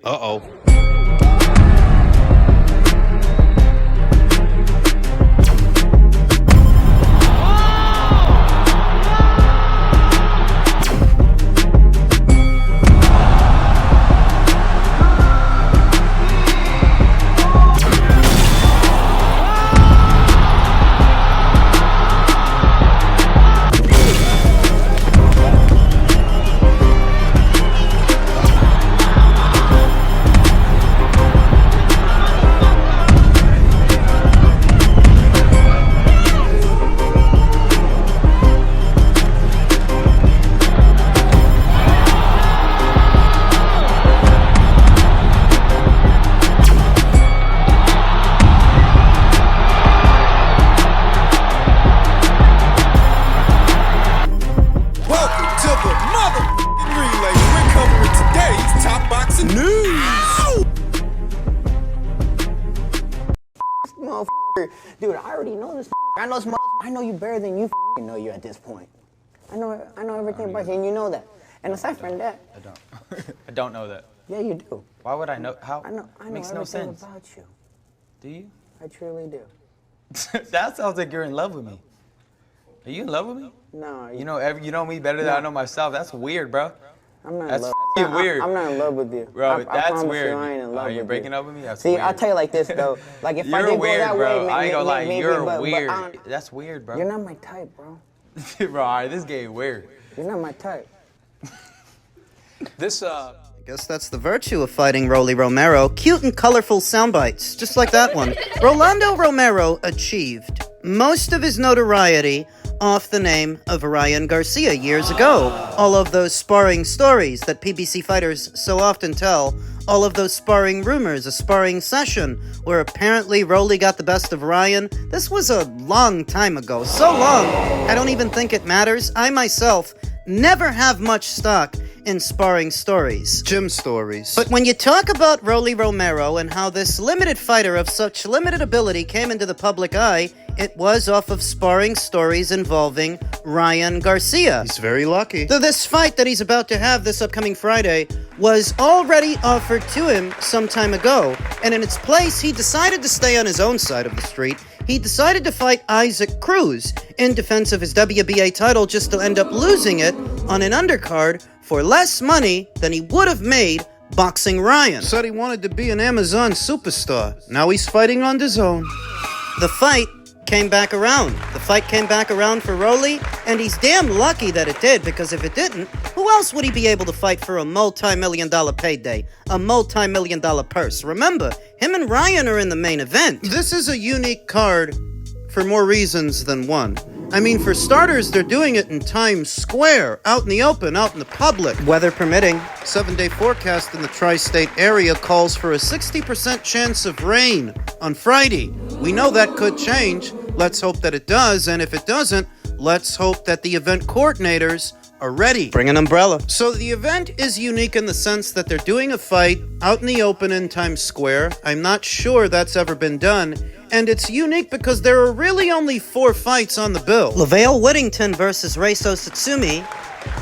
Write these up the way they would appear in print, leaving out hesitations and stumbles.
Uh-oh. Dude, I already know this. I know this. I know you better than you know you at this point. I know everything about you, and you know that. And aside from that, I don't. I don't know that. Yeah, you do. Why would I know? How? I know Makes everything no sense. about you. Do you? I truly do. That sounds like you're in love with me. Are you in love with me? No. You know me better than I know myself. That's weird, bro. I'm not That's in love. weird. I'm not in love with you. Bro, I that's weird. You, I ain't in love You're with breaking you. up with me? That's See, weird. I'll tell you like this, though. Like, if I You're did weird, go that bro. way, I ain't gonna lie. maybe, You're but weird. That's weird, bro. You're not my type, bro. Bro, all right, this game weird. You're not my type. I guess that's the virtue of fighting Rolly Romero. Cute and colorful sound bites, just like that one. Rolando Romero achieved most of his notoriety off the name of Ryan Garcia years ago. All of those sparring stories that PBC fighters so often tell, all of those sparring rumors, a sparring session where apparently Rolly got the best of Ryan. This was a long time ago, so long, I don't even think it matters. I myself never have much stock in sparring stories. Gym stories. But when you talk about Rolly Romero and how this limited fighter of such limited ability came into the public eye, it was off of sparring stories involving Ryan Garcia. He's very lucky. So this fight that he's about to have this upcoming Friday was already offered to him some time ago, and in its place, he decided to stay on his own side of the street. He decided to fight Isaac Cruz in defense of his WBA title, just to end up losing it on an undercard for less money than he would have made boxing Ryan. Said he wanted to be an Amazon superstar. Now he's fighting on DAZN. The fight came back around. The fight came back around for Rolly, and he's damn lucky that it did, because if it didn't, who else would he be able to fight for a multi-million-dollar payday, a multi-million-dollar purse? Remember, him and Ryan are in the main event. This is a unique card for more reasons than one. I mean, for starters, they're doing it in Times Square, out in the open, out in the public. Weather permitting. 7-day forecast in the tri-state area calls for a 60% chance of rain on Friday. We know that could change. Let's hope that it does, and if it doesn't, let's hope that the event coordinators are ready. Bring an umbrella. So the event is unique in the sense that they're doing a fight out in the open in Times Square. I'm not sure that's ever been done. And it's unique because there are really only 4 fights on the bill. LaVale Whittington versus Reiso Satsumi,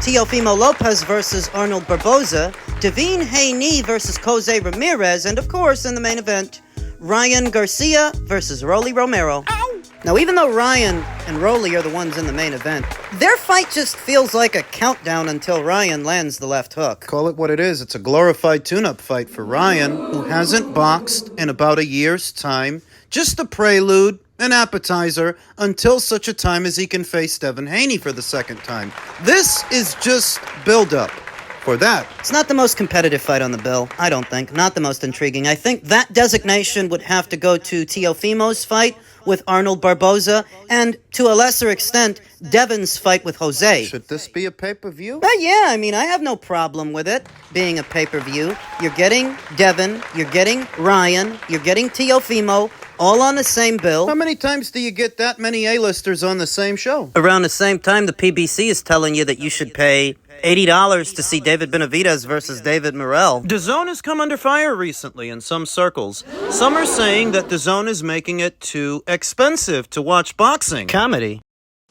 Teofimo Lopez versus Arnold Barboza, Davine Haney versus Jose Ramirez, and of course, in the main event, Ryan Garcia versus Rolly Romero. Ow! Now, even though Ryan and Rolly are the ones in the main event, their fight just feels like a countdown until Ryan lands the left hook. Call it what it is. It's a glorified tune-up fight for Ryan, who hasn't boxed in about a year's time. Just a prelude, an appetizer, until such a time as he can face Devin Haney for the second time. This is just build-up for that. It's not the most competitive fight on the bill, I don't think. Not the most intriguing. I think that designation would have to go to Teofimo's fight with Arnold Barboza, and to a lesser extent, Devin's fight with Jose. Should this be a pay-per-view? Yeah, I mean, I have no problem with it being a pay-per-view. You're getting Devin, you're getting Ryan, you're getting Teofimo, all on the same bill. How many times do you get that many A-listers on the same show? Around the same time, the PBC is telling you that you should pay $80 to see David Benavidez versus David Morrell. DAZN has come under fire recently in some circles. Some are saying that DAZN is making it too expensive to watch boxing. Comedy.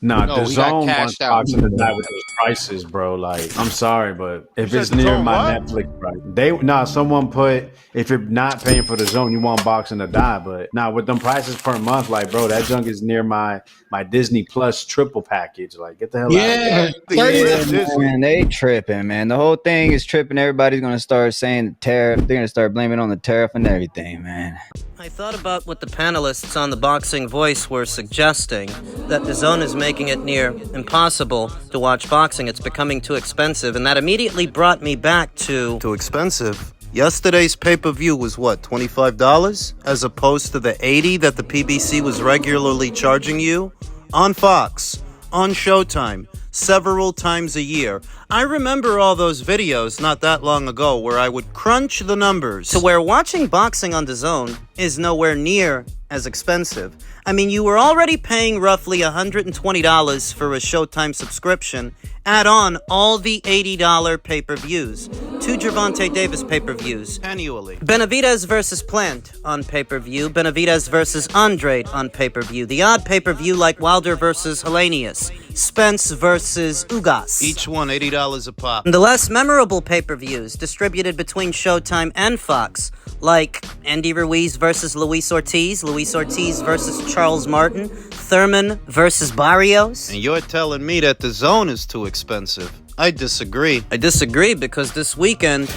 Nah, No, the he got zone wants cashed out. boxing to die with those prices, bro. Like, I'm sorry, but if You it's said the near zone my what? Netflix price, someone put if you're not paying for the zone, you want boxing to die. But with them prices per month, like, bro, that junk is near my Disney Plus triple package. Like, get the hell out of here. Yeah, Get 30. rid of Disney. Man, they tripping, man. The whole thing is tripping. Everybody's gonna start saying the tariff. They're gonna start blaming on the tariff and everything, man. I thought about what the panelists on The Boxing Voice were suggesting, that DAZN is making it near impossible to watch boxing. It's becoming too expensive, and that immediately brought me back to... Too expensive? Yesterday's pay-per-view was what, $25? As opposed to the $80 that the PBC was regularly charging you? On Fox, on Showtime, several times a year. I remember all those videos not that long ago where I would crunch the numbers to where watching boxing on DAZN is nowhere near as expensive. I mean, you were already paying roughly $120 for a Showtime subscription. Add on all the $80 pay-per-views. 2 Gervonta Davis pay-per-views annually. Benavidez versus Plant on pay-per-view. Benavidez versus Andrade on pay-per-view. The odd pay-per-view like Wilder versus Helenius. Spence versus Ugas. Each one $80 a pop. The less memorable pay-per-views distributed between Showtime and Fox, like Andy Ruiz versus Luis Ortiz versus Charles Martin, Thurman versus Barrios. And you're telling me that DAZN is too expensive. I disagree. I disagree because this weekend,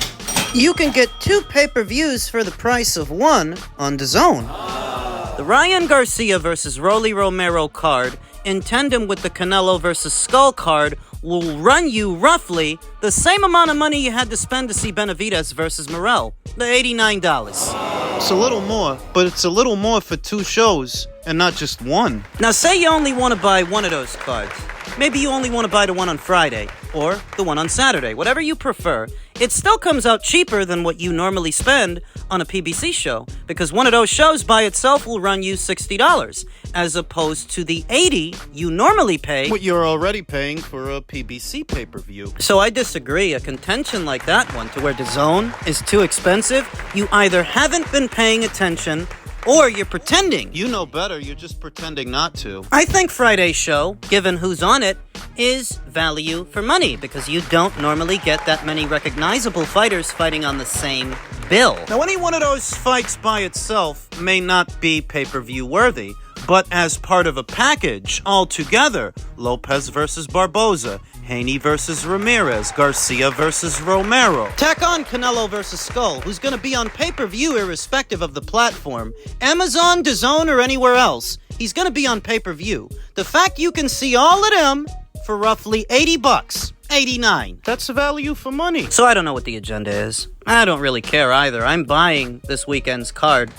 you can get 2 pay-per-views for the price of 1 on DAZN. The Ryan Garcia versus Rolly Romero card, in tandem with the Canelo versus Skull card, will run you roughly the same amount of money you had to spend to see Benavidez versus Morrell, the $89. It's a little more, but it's a little more for 2 shows and not just 1. Now say you only want to buy one of those cards. Maybe you only want to buy the one on Friday, or the one on Saturday, whatever you prefer. It still comes out cheaper than what you normally spend on a PBC show, because one of those shows by itself will run you $60, as opposed to the $80 you normally pay, what you're already paying for a PBC pay-per-view. So I disagree. A contention like that one, to where DAZN is too expensive, you either haven't been paying attention, or you're pretending. You know better, you're just pretending not to. I think Friday's show, given who's on it, is value for money, because you don't normally get that many recognizable fighters fighting on the same bill. Now, any one of those fights by itself may not be pay-per-view worthy, but as part of a package altogether, Lopez versus Barboza, Haney versus Ramirez, Garcia versus Romero. Tack on Canelo versus Skull, who's going to be on pay-per-view irrespective of the platform. Amazon, DAZN, or anywhere else. He's going to be on pay-per-view. The fact you can see all of them for roughly $80. 89. That's the value for money. So I don't know what the agenda is. I don't really care either. I'm buying this weekend's cards,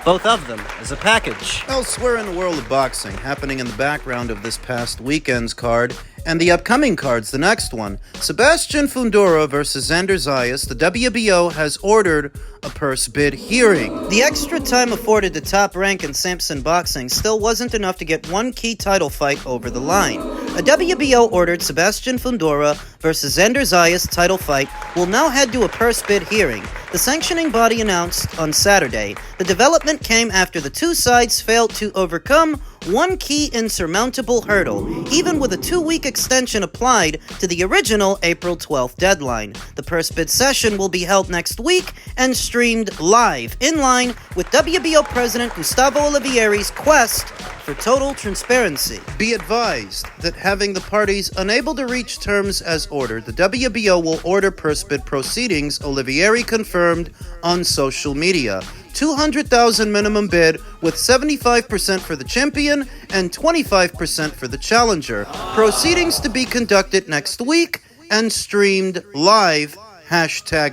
both of them, as a package. Elsewhere in the world of boxing, happening in the background of this past weekend's card, and the upcoming cards, the next one, Sebastian Fundora versus Xander Zayas, the WBO has ordered a purse bid hearing. The extra time afforded to Top Rank and Samson Boxing still wasn't enough to get one key title fight over the line. A WBO ordered Sebastian Fundora versus Xander Zayas title fight will now head to a purse bid hearing. The sanctioning body announced on Saturday. The development came after the 2 sides failed to overcome one key insurmountable hurdle, even with a 2-week extension applied to the original April 12th deadline. The purse bid session will be held next week and streamed live, in line with WBO President Gustavo Olivieri's quest for total transparency. Be advised that having the parties unable to reach terms as ordered, the WBO will order purse bid proceedings, Olivieri confirmed on social media. $200,000 minimum bid with 75% for the champion and 25% for the challenger. Proceedings to be conducted next week and streamed live.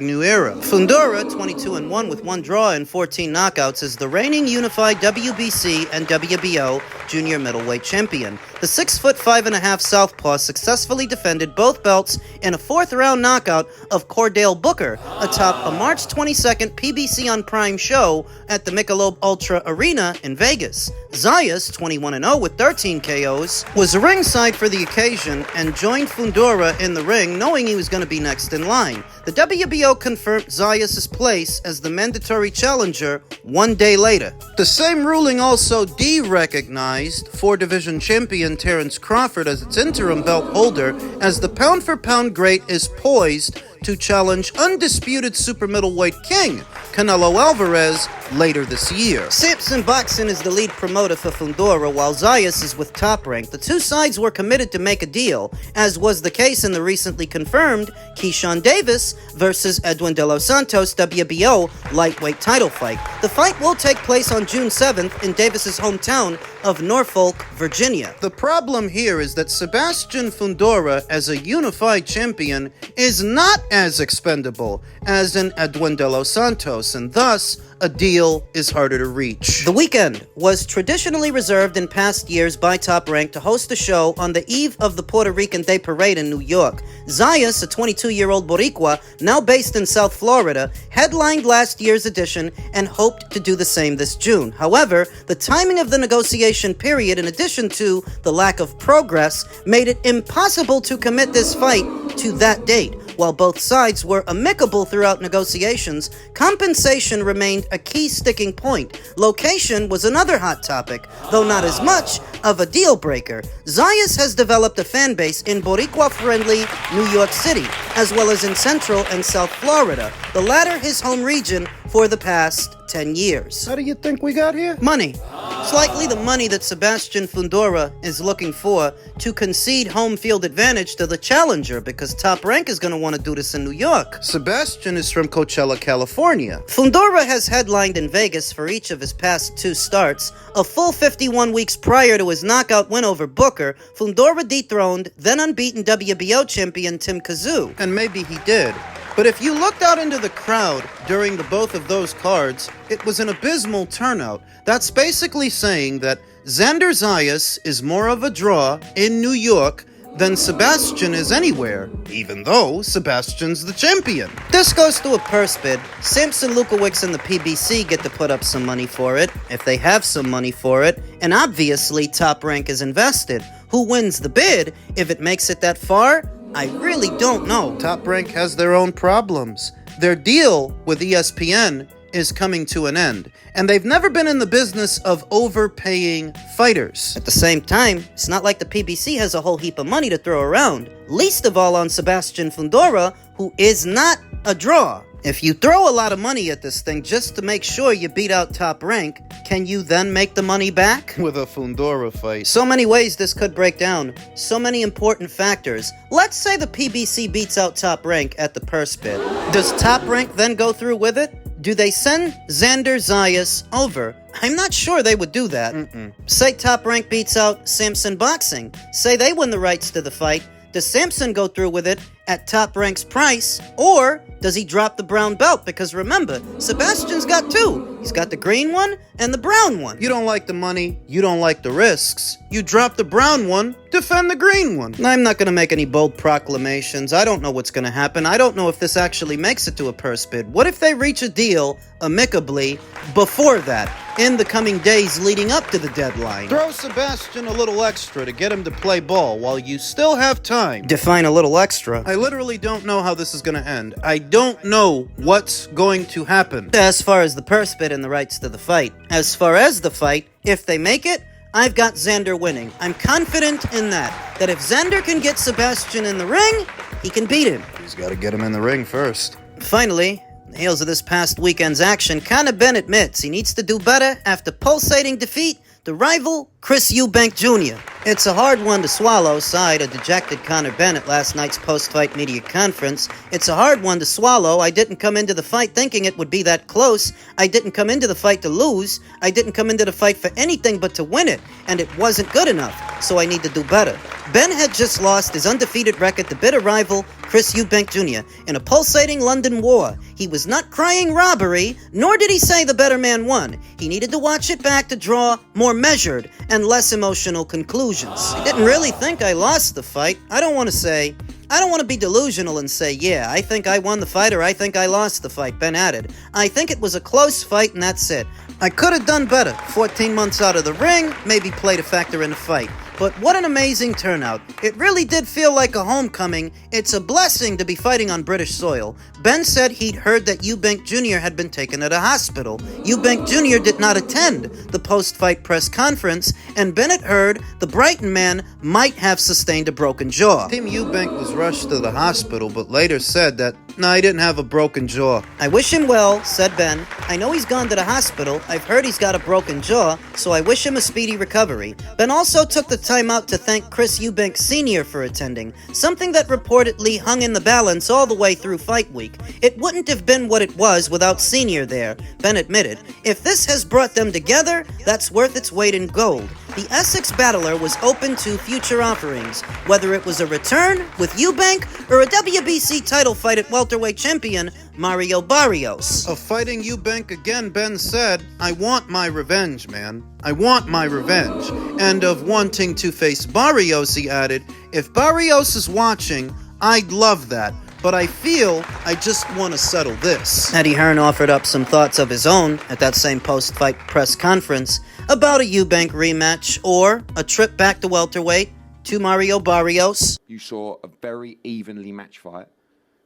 #New Era. Fundora, 22-1 with 1 draw and 14 knockouts, is the reigning unified WBC and WBO junior middleweight champion. The 6'5.5" southpaw successfully defended both belts in a 4th-round knockout of Cordell Booker, atop a March 22nd PBC on Prime show at the Michelob Ultra Arena in Vegas. Zayas, 21-0 with 13 KOs, was ringside for the occasion and joined Fundora in the ring, knowing he was going to be next in line. The WBO confirmed Zayas' place as the mandatory challenger 1 day later. The same ruling also de-recognized 4-division champion Terrence Crawford as its interim belt holder, as the pound-for-pound great is poised to challenge undisputed super middleweight king Canelo Alvarez later this year. Samson Boxing is the lead promoter for Fundora, while Zayas is with Top Rank. The two sides were committed to make a deal, as was the case in the recently confirmed Keyshawn Davis versus Edwin De Los Santos WBO lightweight title fight. The fight will take place on June 7th in Davis's hometown of Norfolk, Virginia. The problem here is that Sebastian Fundora, as a unified champion, is not as expendable as an Edwin De Los Santos, and thus a deal is harder to reach. The weekend was traditionally reserved in past years by Top Rank to host a show on the eve of the Puerto Rican Day Parade in New York. Zayas, a 22-year-old Boricua, now based in South Florida, headlined last year's edition and hoped to do the same this June. However, the timing of the negotiation period, in addition to the lack of progress, made it impossible to commit this fight to that date. While both sides were amicable throughout negotiations, compensation remained a key sticking point. Location was another hot topic, though not as much of a deal breaker. Zayas has developed a fan base in Boricua-friendly New York City, as well as in Central and South Florida, the latter his home region for the past 10 years. How do you think we got here? Money. It's likely the money that Sebastian Fundora is looking for to concede home field advantage to the challenger, because Top Rank is going to want to do this in New York. Sebastian is from Coachella, California. Fundora has headlined in Vegas for each of his past 2 starts. A full 51 weeks prior to his knockout win over Booker, Fundora dethroned then unbeaten WBO champion Tim Kazoo. And maybe he did. But if you looked out into the crowd during both of those cards, it was an abysmal turnout. That's basically saying that Xander Zayas is more of a draw in New York than Sebastian is anywhere, even though Sebastian's the champion. This goes to a purse bid. Samson Lukowicz and the PBC get to put up some money for it, if they have some money for it, and obviously Top Rank is invested. Who wins the bid, if it makes it that far? I really don't know. Top Rank has their own problems. Their deal with ESPN is coming to an end, and they've never been in the business of overpaying fighters. At the same time, it's not like the PBC has a whole heap of money to throw around, least of all on Sebastian Fundora, who is not a draw. If you throw a lot of money at this thing just to make sure you beat out Top Rank, can you then make the money back? With a Fundora fight. So many ways this could break down. So many important factors. Let's say the PBC beats out Top Rank at the purse bid. Does Top Rank then go through with it? Do they send Xander Zayas over? I'm not sure they would do that. Say Top Rank beats out Samson Boxing. Say they win the rights to the fight. Does Samson go through with it at Top Rank's price, or does he drop the brown belt? Because remember, Sebastian's got 2. He's got the green one and the brown one. You don't like the money, you don't like the risks. You drop the brown one, defend the green one. I'm not going to make any bold proclamations. I don't know what's going to happen. I don't know if this actually makes it to a purse bid. What if they reach a deal amicably before that, in the coming days leading up to the deadline? Throw Sebastian a little extra to get him to play ball while you still have time. Define a little extra. I literally don't know how this is going to end. I don't know what's going to happen. As far as the purse bid and the rights to the fight. As far as the fight, if they make it, I've got Xander winning. I'm confident in that if Xander can get Sebastian in the ring, he can beat him. He's got to get him in the ring first. Finally, on the heels of this past weekend's action, Benn admits he needs to do better after pulsating defeat to rival Chris Eubank Jr. It's a hard one to swallow, sighed a dejected Benn at last night's post-fight media conference. It's a hard one to swallow. I didn't come into the fight thinking it would be that close. I didn't come into the fight to lose. I didn't come into the fight for anything but to win it, and it wasn't good enough, so I need to do better. Benn had just lost his undefeated record to bitter rival Chris Eubank Jr. in a pulsating London war. He was not crying robbery, nor did he say the better man won. He needed to watch it back to draw more measured and less emotional conclusions. I didn't really think I lost the fight. I don't want to be delusional and say, yeah, I think I won the fight or I think I lost the fight, Benn added. I think it was a close fight and that's it. I could have done better. 14 months out of the ring, maybe played a factor in the fight. But what an amazing turnout. It really did feel like a homecoming. It's a blessing to be fighting on British soil. Benn said he'd heard that Eubank Jr. had been taken to the hospital. Eubank Jr. did not attend the post-fight press conference, and Bennett heard the Brighton man might have sustained a broken jaw. Team Eubank was rushed to the hospital, but later said that, no, he didn't have a broken jaw. I wish him well, said Benn. I know he's gone to the hospital. I've heard he's got a broken jaw, so I wish him a speedy recovery. Benn also took the time out to thank Chris Eubank Sr. for attending, something that reportedly hung in the balance all the way through fight week. It wouldn't have been what it was without Sr. there, Benn admitted. If this has brought them together, that's worth its weight in gold. The Essex battler was open to future offerings, whether it was a return with Eubank or a WBC title fight at welterweight champion Mario Barrios. Of fighting Eubank again, Benn said, I want my revenge, man. I want my revenge. And of wanting to face Barrios, he added, if Barrios is watching, I'd love that. But I feel I just want to settle this. Eddie Hearn offered up some thoughts of his own at that same post-fight press conference about a Eubank rematch or a trip back to welterweight to Mario Barrios. You saw a very evenly matched fight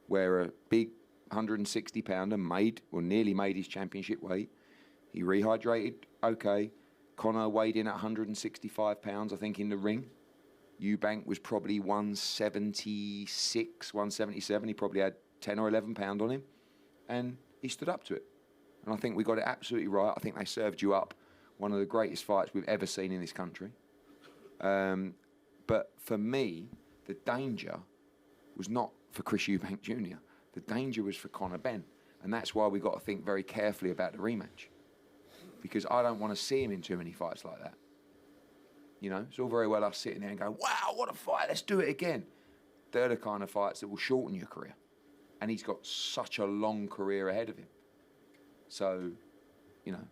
where a big 160-pounder nearly made his championship weight. He rehydrated, okay. Conor weighed in at 165 pounds, I think, in the ring. Eubank was probably 176, 177. He probably had 10 or 11 pound on him. And he stood up to it. And I think we got it absolutely right. I think they served you up. One of the greatest fights we've ever seen in this country. But for me, the danger was not for Chris Eubank Jr. The danger was for Conor Benn. And that's why we got to think very carefully about the rematch. Because I don't want to see him in too many fights like that. You know, it's all very well us sitting there and going, wow, what a fight, let's do it again. They're the kind of fights that will shorten your career. And he's got such a long career ahead of him. So, you know,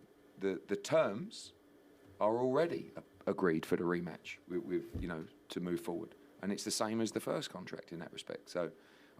the terms are already agreed for the rematch with, you know, to move forward. And it's the same as the first contract in that respect. So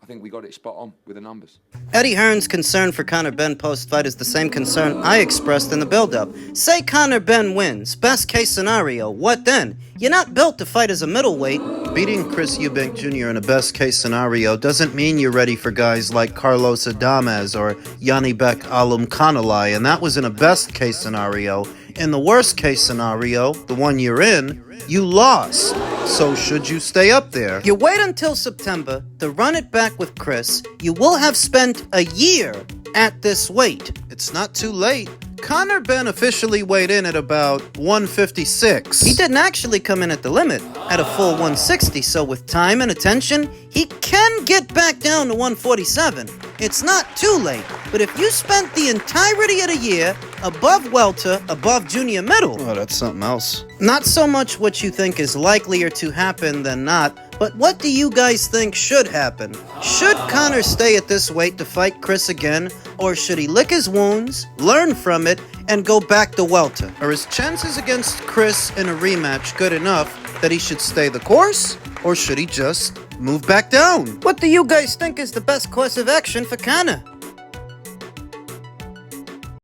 I think we got it spot on with the numbers. Eddie Hearn's concern for Conor Benn post-fight is the same concern I expressed in the build-up. Say Conor Benn wins. Best case scenario. What then? You're not built to fight as a middleweight. Beating Chris Eubank Jr. in a best-case scenario doesn't mean you're ready for guys like Carlos Adames or Yanibek Alumkanalai, and that was in a best-case scenario. In the worst-case scenario, the one you're in, you lost. So should you stay up there? You wait until September to run it back with Chris. You will have spent a year at this weight. It's not too late. Conor Benn officially weighed in at about 156. He didn't actually come in at the limit, at a full 160, so with time and attention, he can get back down to 147. It's not too late, but if you spent the entirety of the year above welter, above junior middle... Oh, that's something else. Not so much what you think is likelier to happen than not, but what do you guys think should happen? Should Conor stay at this weight to fight Chris again, or should he lick his wounds, learn from it, and go back to welter? Are his chances against Chris in a rematch good enough that he should stay the course, or should he just move back down? What do you guys think is the best course of action for Conor?